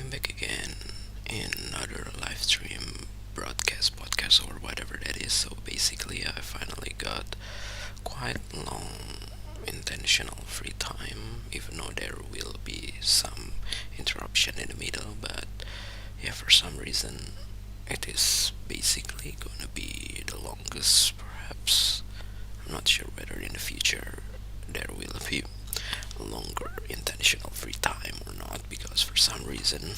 I'm back again in another live stream podcast, or whatever that is. So basically, I finally got quite long intentional free time, even though there will be some interruption in the middle. But yeah, for some reason, it is basically gonna be the longest, perhaps. I'm not sure whether in the future there will be longer intentional free time or not, because for some reason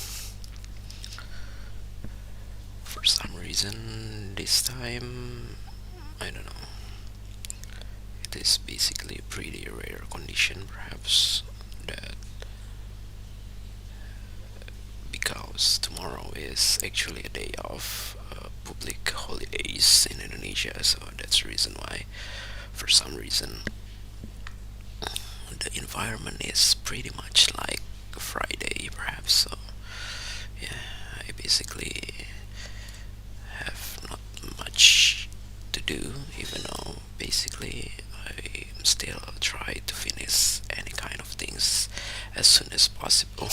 this time, I don't know, it is basically a pretty rare condition, perhaps, that because tomorrow is actually a day of public holidays in Indonesia, so that's the reason why, for some reason, the environment is pretty much like a Friday, perhaps. So yeah, I basically have not much to do, even though basically I am still try to finish any kind of things as soon as possible.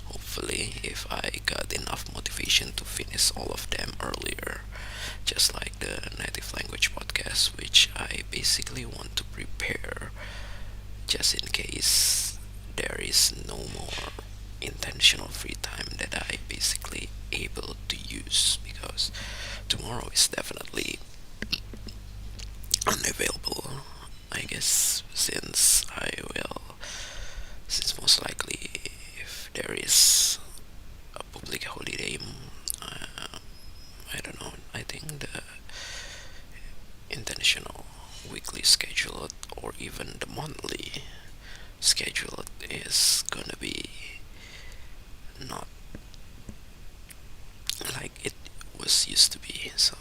Hopefully, if I got enough motivation to finish all of them earlier, just like the native language podcast, which I basically want to prepare just in case there is no more intentional free time that I basically able to use, because tomorrow is definitely unavailable, I guess, since most likely, if there is a public holiday, uh, I don't know, I think the intentional weekly schedule or even the monthly schedule is gonna be not like it was used to be. So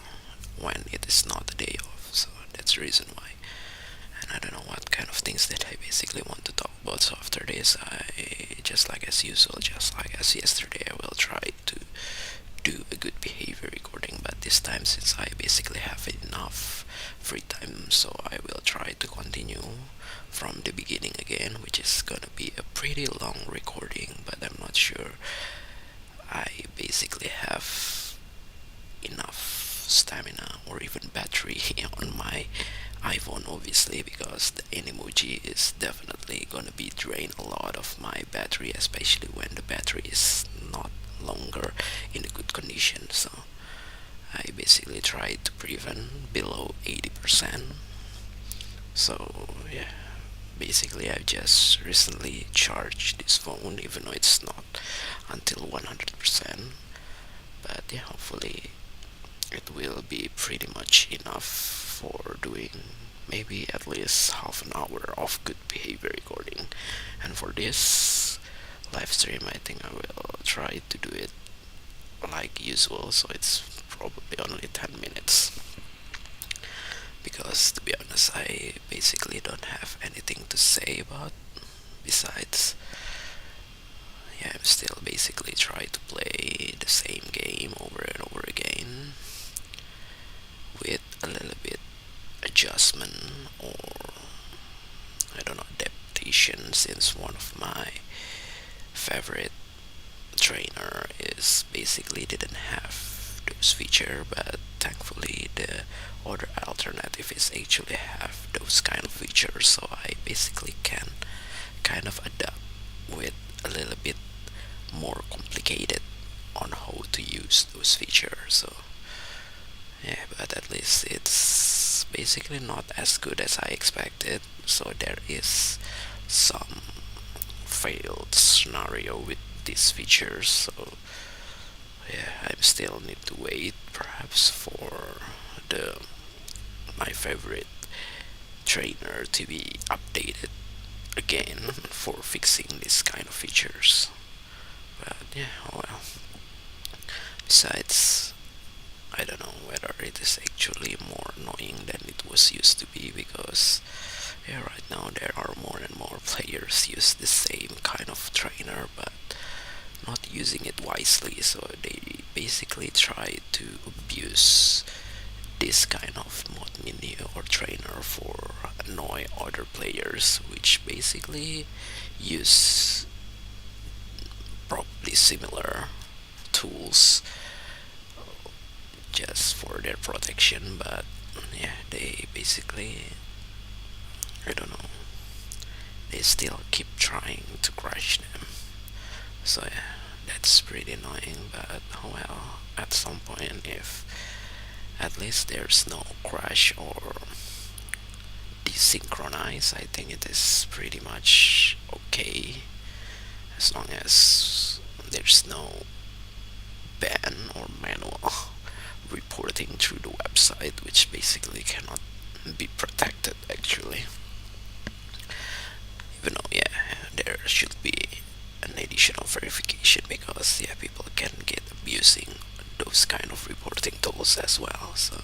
when it is not a day off, so that's the reason why. And I don't know what kind of things that I basically want to talk about. So after this, I just like as usual, just like as yesterday, I will try to do a good behavior recording. But this time, since I basically have enough free time, so I will try to continue from the beginning again, which is gonna be a pretty long recording. But I'm not sure I basically have enough stamina or even battery on my iPhone, obviously, because the Animoji is definitely gonna be drain a lot of my battery, especially when the battery is not longer in a good condition. So I basically try to prevent below 80%. So yeah, basically I just recently charged this phone, even though it's not until 100%. But yeah, hopefully it will be pretty much enough for doing maybe at least half an hour of good behavior recording. And for this live stream, I think I will try to do it like usual, so it's probably only 10 minutes, because to be honest, I basically don't have anything to say about besides, yeah, I'm still basically trying to play the same game over and over again with a little bit adjustment, or I don't know, adaptation, since one of my favorite trainer is basically didn't have those feature, but thankfully the other alternative is actually have those kind of features, so I basically can kind of adapt with a little bit more complicated on how to use those features. So yeah, but at least it's basically not as good as I expected. So there is some failed scenario with these features. So yeah, I still need to wait, perhaps, for the my favorite trainer to be updated again for fixing this kind of features. But yeah, oh well. Besides, I don't know whether it is actually more annoying than it was used to be, because yeah, right now there are more and more players use the same kind of trainer but not using it wisely, so they basically try to abuse this kind of mod menu or trainer for annoy other players, which basically use probably similar tools just for their protection, but yeah, they basically, I don't know, they still keep trying to crush them. So yeah, that's pretty annoying, but well, at some point, if at least there's no crash or desynchronize, I think it is pretty much okay as long as there's no ban or manual reporting through the website, which basically cannot be protected actually. Even though, yeah, there should be an additional verification because, yeah, people can get abusing those kind of reporting tools as well. So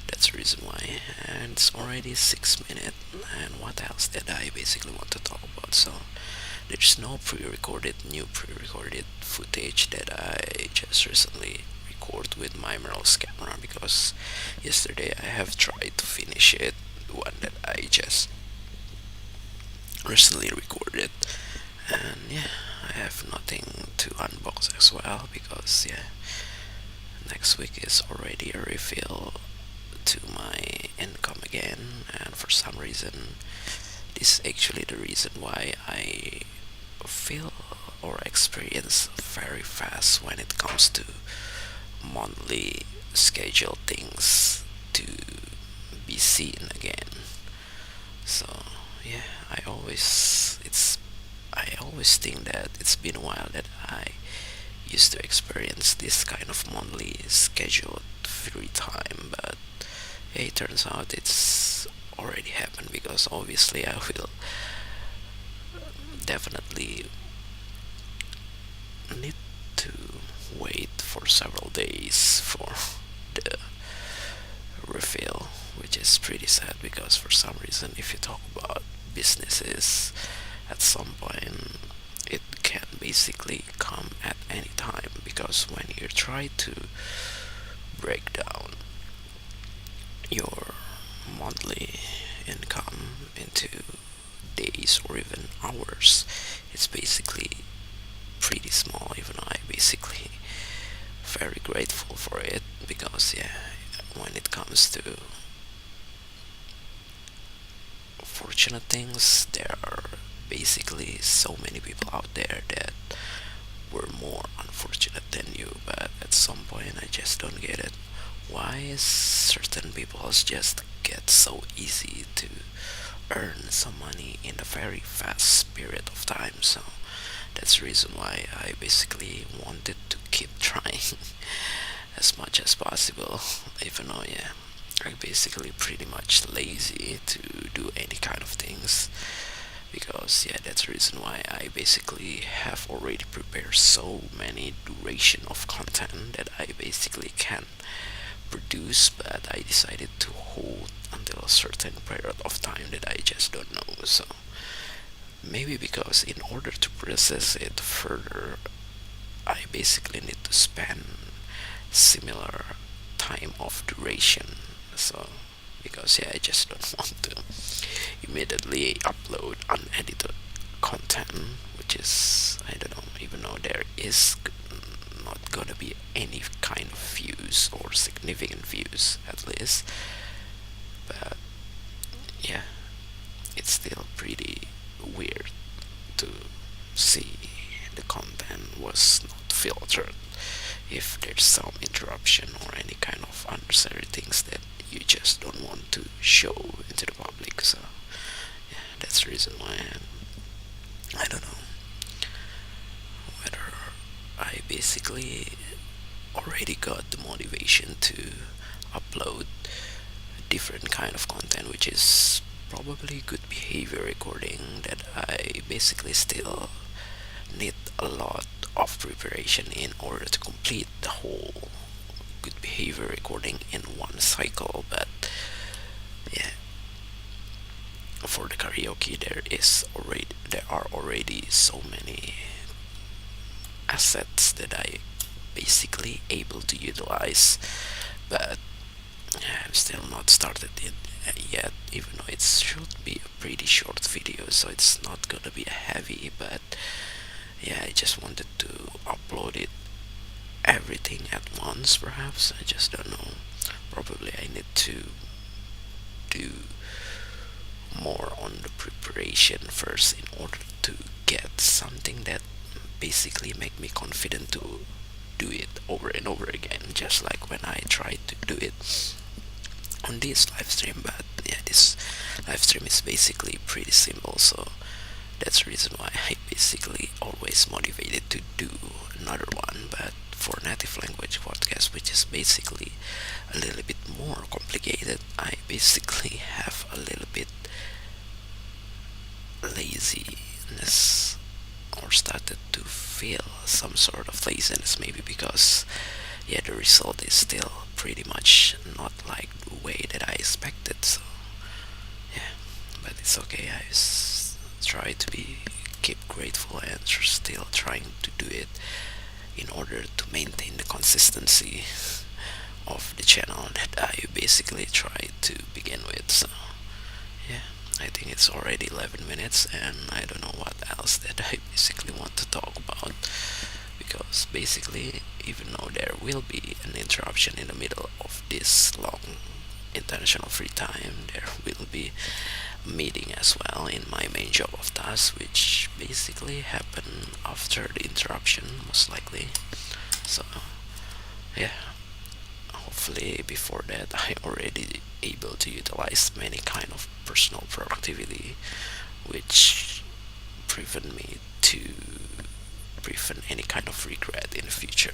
that's the reason why. And it's already 6 minutes. And what else did I basically want to talk about? So there's no new pre-recorded footage that I just recently record with my mirrorless camera because yesterday I have tried to finish it, the one that I just recently recorded, and yeah, I have nothing to unbox as well because yeah, next week is already a reveal to my income again, and for some reason, this is actually the reason why I feel or experience very fast when it comes to monthly schedule things to be seen again. So yeah, I always think that it's been a while that I used to experience this kind of monthly scheduled free time, but yeah, it turns out it's already happened because obviously I will definitely need to wait for several days for the refill, which is pretty sad because for some reason, if you talk about businesses, at some point it can basically come at any time because when you try to break down your monthly income into days or even hours, it's basically pretty small, even though I basically very grateful for it because yeah, when it comes to fortunate things, there are basically so many people out there that were more unfortunate than you, but at some point I just don't get it. Why is certain people just get so easy to earn some money in a very fast period of time? So that's the reason why I basically wanted to keep trying as much as possible, even though, yeah, I'm basically pretty much lazy to do any kind of things because, yeah, that's the reason why I basically have already prepared so many duration of content that I basically can produce, but I decided to hold until a certain period of time that I just don't know. So maybe because in order to process it further, I basically need to spend similar time of duration. So because yeah, I just don't want to immediately upload unedited content, which is, I don't know, even though there is not gonna be any kind of views or significant views at least, but yeah, it's still pretty weird to see the content was not filtered if there's some interruption or any kind of unnecessary things that you just don't want to show into the public. So yeah, that's the reason why I don't know whether I basically already got the motivation to upload different kind of content, which is probably good behavior recording that I basically still need a lot of preparation in order to complete the whole good behavior recording in one cycle. But yeah, for the karaoke there are already so many assets that I basically able to utilize, but I'm still not started it yet, even though it should be a pretty short video, so it's not gonna be heavy, but yeah, I just wanted to upload it everything at once. Perhaps I just don't know. Probably I need to do more on the preparation first in order to get something that basically make me confident to do it over and over again, just like when I tried to do it on this live stream. But yeah, this live stream is basically pretty simple, so that's the reason why I basically always motivated to do another one. But for native language podcast, which is basically a little bit more complicated, I basically have a little bit laziness, or started to feel some sort of laziness, maybe because yeah, the result is still pretty much not like the way that I expected. So yeah, but it's okay. Try to be keep grateful and still trying to do it in order to maintain the consistency of the channel that I basically tried to begin with. So yeah, I think it's already 11 minutes, and I don't know what else that I basically want to talk about, because basically, even though there will be an interruption in the middle of this long intentional free time, there will be a meeting as well in my main job of tasks, which basically happen after the interruption, most likely. So yeah, hopefully before that I already able to utilize many kind of personal productivity, which prevent me to prevent any kind of regret in the future.